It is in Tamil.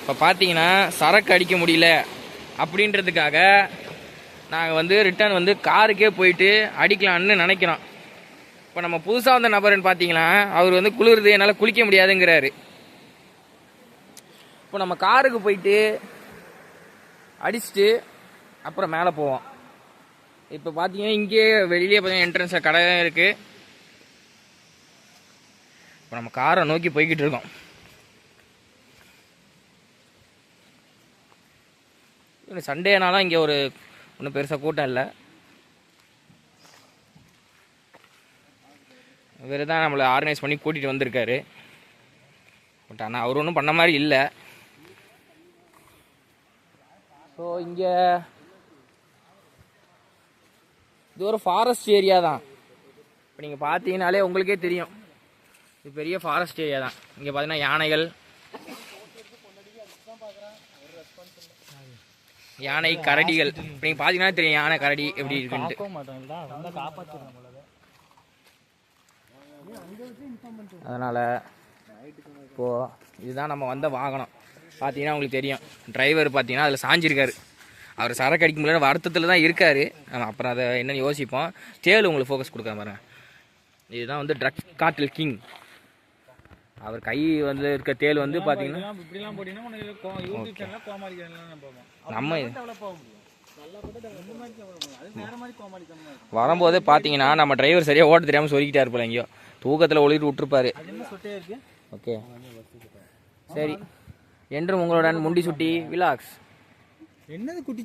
இப்போ பார்த்தீங்கன்னா சரக்கு அடிக்க முடியல அப்படின்றதுக்காக நாங்கள் வந்து ரிட்டர்ன் வந்து காருக்கே போயிட்டு அடிக்கலான்னு நினைக்கிறோம். இப்போ நம்ம புதுசாக வந்த நபர்னு பார்த்தீங்கன்னா அவர் வந்து குளிருது என்னால் குளிக்க முடியாதுங்கிறாரு. இப்போ நம்ம காருக்கு போயிட்டு அடிச்சுட்டு அப்புறம் மேலே போவோம். இப்போ பார்த்தீங்கன்னா இங்கே வெளியே பார்த்தீங்கன்னா என்ட்ரன்ஸில் கடை இருக்குது. இப்போ நம்ம காரை நோக்கி போய்கிட்டு இருக்கோம். சண்டேனாலும் இங்கே ஒரு ஒன்றும் பெருசாக கூட்டம் இல்லை. இவர் தான் நம்மளை ஆர்கனைஸ் பண்ணி கூட்டிகிட்டு வந்திருக்காரு. பட் ஆனால் அவர் ஒன்றும் பண்ண மாதிரி இல்லை. ஸோ இங்கே இது ஒரு ஃபாரஸ்ட் ஏரியா தான். இப்போ நீங்கள் பார்த்தீங்கனாலே உங்களுக்கே தெரியும், இது பெரிய ஃபாரஸ்ட் ஏரியா தான். இங்கே பார்த்தீங்கன்னா யானைகள், யானை கரடிகள். இப்போ நீங்கள் பார்த்தீங்கன்னா தெரியும் யானை கரடி எப்படி இருக்குன்ட்டு. அதனால் இப்போது இதுதான் நம்ம வந்த வாகனம். பார்த்தீங்கன்னா உங்களுக்கு தெரியும், டிரைவர் பார்த்தீங்கன்னா அதில் சாஞ்சிருக்காரு. அவர் சரக்கு அடிக்க முடியல வருத்தத்தில் தான் இருக்கார். அப்புறம் அதை என்னென்னு யோசிப்போம். தேல் உங்களுக்கு ஃபோக்கஸ் கொடுக்க பாருங்க. இதுதான் வந்து ட்ரக்ஸ் கார்டல் கிங். அவர் கை வந்து இருக்க தேல் வந்து பார்த்தீங்கன்னா நம்ம வரும்போதே பார்த்தீங்கன்னா நம்ம டிரைவர் சரியாக ஓட்ட தெரியாமல் சொல்லிக்கிட்டே போல, எங்கேயோ தூக்கத்தில் ஒளிட்டு விட்டுருப்பாரு. ஓகே சரி, என்றும் உங்களுடன் முண்டி சுட்டி விலாக்ஸ். என்னது குட்டி